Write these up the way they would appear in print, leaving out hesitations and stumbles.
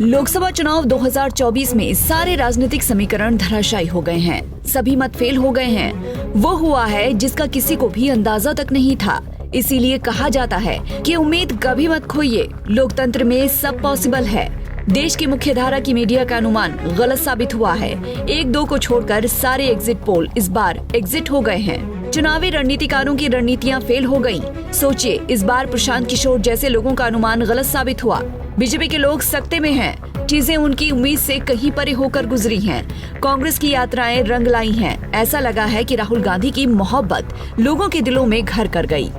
लोकसभा चुनाव 2024 में सारे राजनीतिक समीकरण धराशायी हो गए हैं। सभी मत फेल हो गए हैं। वो हुआ है जिसका किसी को भी अंदाजा तक नहीं था। इसीलिए कहा जाता है कि उम्मीद कभी मत खोइए, लोकतंत्र में सब पॉसिबल है। देश की मुख्य धारा की मीडिया का अनुमान गलत साबित हुआ है। 1-2 को छोड़कर सारे एग्जिट पोल इस बार एग्जिट हो गए हैं। चुनावी रणनीतिकारों की रणनीतियां फेल हो गयी। सोचिए, इस बार प्रशांत किशोर जैसे लोगों का अनुमान गलत साबित हुआ। बीजेपी के लोग सकते में हैं। चीजें उनकी उम्मीद से कहीं परे होकर गुजरी हैं। कांग्रेस की यात्राएं रंग लाई हैं। ऐसा लगा है कि राहुल गांधी की मोहब्बत लोगों के दिलों में घर कर गई।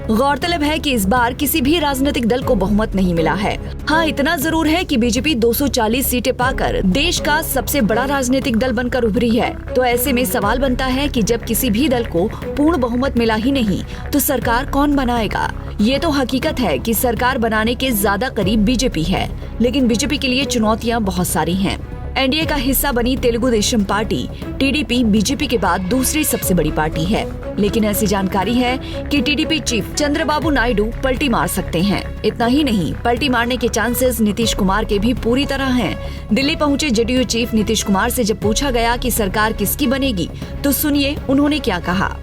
गौरतलब है कि इस बार किसी भी राजनीतिक दल को बहुमत नहीं मिला है। हाँ, इतना जरूर है कि बीजेपी 240 सीटें पाकर देश का सबसे बड़ा राजनीतिक दल बनकर उभरी है। तो ऐसे में सवाल बनता है कि जब किसी भी दल को पूर्ण बहुमत मिला ही नहीं, तो सरकार कौन बनाएगा? ये तो हकीकत है कि सरकार बनाने के ज्यादा करीब बीजेपी है, लेकिन बीजेपी के लिए चुनौतियाँ बहुत सारी हैं। एनडीए का हिस्सा बनी Telugu Desam party TDP BJP के बाद दूसरी सबसे बड़ी पार्टी है। लेकिन ऐसी जानकारी है कि टीडीपी चीफ चंद्रबाबू नायडू पलटी मार सकते हैं। इतना ही नहीं, पलटी मारने के चांसेस नीतीश कुमार के भी पूरी तरह हैं। दिल्ली पहुंचे जेडीयू चीफ नीतीश कुमार से जब पूछा गया कि सरकार किसकी बनेगी, तो सुनिए उन्होंने क्या कहा।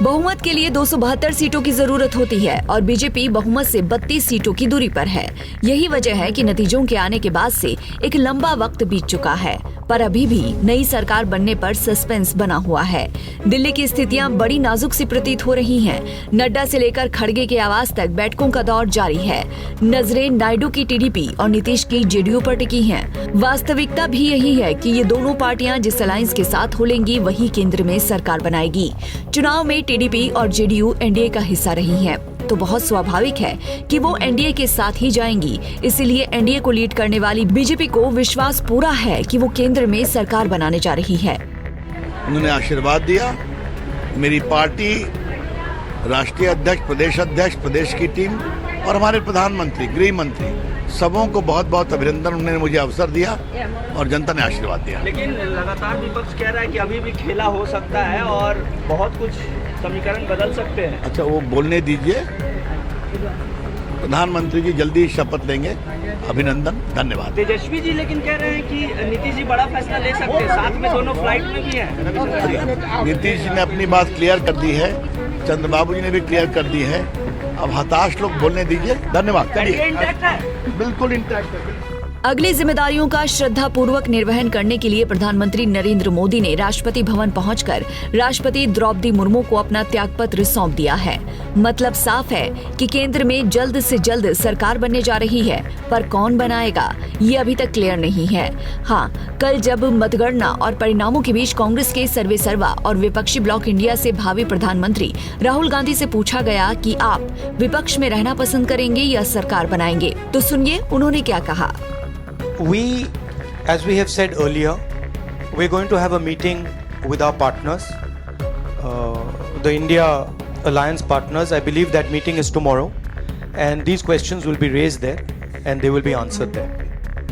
बहुमत के लिए 272 सीटों की जरूरत होती है और बीजेपी बहुमत से 32 सीटों की दूरी पर है। यही वजह है कि नतीजों के आने के बाद से एक लंबा वक्त बीत चुका है, पर अभी भी नई सरकार बनने पर सस्पेंस बना हुआ है। दिल्ली की स्थितियां बड़ी नाजुक सी प्रतीत हो रही हैं। नड्डा से लेकर खड़गे के आवाज तक बैठकों का दौर जारी है। नजरें नायडू की टीडीपी और नीतीश की जेडीयू पर टिकी हैं। वास्तविकता भी यही है कि ये दोनों पार्टियां जिस अलायंस के साथ हो लेंगी, वही केंद्र में सरकार बनाएगी। चुनाव में टीडीपी और जेडीयू एनडीए का हिस्सा रही हैं, तो बहुत स्वाभाविक है कि वो एनडीए के साथ ही जाएंगी। इसीलिए एनडीए को लीड करने वाली बीजेपी को विश्वास पूरा है कि वो केंद्र में सरकार बनाने जा रही है। उन्होंने आशीर्वाद दिया। मेरी पार्टी, राष्ट्रीय अध्यक्ष, प्रदेश अध्यक्ष, प्रदेश की टीम और हमारे प्रधानमंत्री, गृह मंत्री, सबों को बहुत बहुत अभिनंदन। उन्होंने मुझे अवसर दिया और जनता ने आशीर्वाद दिया। लेकिन लगातार विपक्ष कह रहा है कि अभी भी खेला हो सकता है और बहुत कुछ समीकरण बदल सकते हैं। अच्छा, वो बोलने दीजिए। प्रधानमंत्री जी जल्दी शपथ लेंगे। अभिनंदन, धन्यवाद। तेजस्वी जी लेकिन कह रहे हैं कि नीतीश जी बड़ा फैसला ले सकते हैं, साथ में दोनों फ्लाइट में भी हैं। नीतीश जी ने अपनी बात क्लियर कर दी है, चंद्रबाबू जी ने भी क्लियर कर दी है। अब हताश लोग बोलने दीजिए। धन्यवाद। बिल्कुल इंटैक्ट है। अगली जिम्मेदारियों का श्रद्धा पूर्वक निर्वहन करने के लिए प्रधानमंत्री नरेंद्र मोदी ने राष्ट्रपति भवन पहुंचकर राष्ट्रपति द्रौपदी मुर्मू को अपना त्यागपत्र सौंप दिया है। मतलब साफ है कि केंद्र में जल्द से जल्द सरकार बनने जा रही है, पर कौन बनाएगा ये अभी तक क्लियर नहीं है। हाँ, कल जब मतगणना और परिणामों के बीच कांग्रेस के सर्वे सर्वा और विपक्षी ब्लॉक इंडिया से भावी प्रधानमंत्री राहुल गांधी से पूछा गया कि आप विपक्ष में रहना पसंद करेंगे या सरकार बनाएंगे, तो सुनिए उन्होंने क्या कहा। We, as we have said earlier, we're going to have a meeting with our partners, the India Alliance partners. I believe that meeting is tomorrow, and these questions will be raised there, and they will be answered there.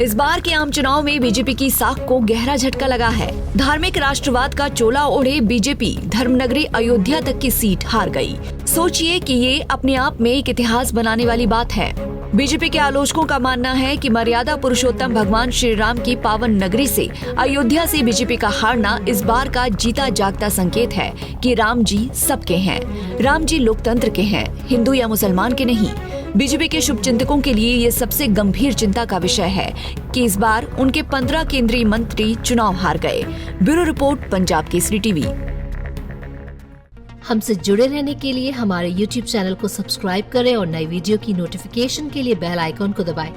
इस बार के आम चुनाव में BJP की साख को गहरा झटका लगा है। धार्मिक राष्ट्रवाद का चोला ओढ़े बीजेपी धर्मनगरी अयोध्या तक की सीट हार गई। सोचिए कि ये अपने आप में एक इतिहास बनाने वाली बात है। बीजेपी के आलोचकों का मानना है कि मर्यादा पुरुषोत्तम भगवान श्री राम की पावन नगरी से अयोध्या से बीजेपी का हारना इस बार का जीता जागता संकेत है कि राम जी सबके हैं। राम जी लोकतंत्र के हैं, हिंदू या मुसलमान के नहीं। बीजेपी के शुभचिंतकों के लिए ये सबसे गंभीर चिंता का विषय है कि इस बार उनके 15 केंद्रीय मंत्री चुनाव हार गए। Bureau report, Punjab Kesari TV. हमसे जुड़े रहने के लिए हमारे YouTube चैनल को सब्सक्राइब करें और नई वीडियो की नोटिफिकेशन के लिए बेल आइकॉन को दबाएं।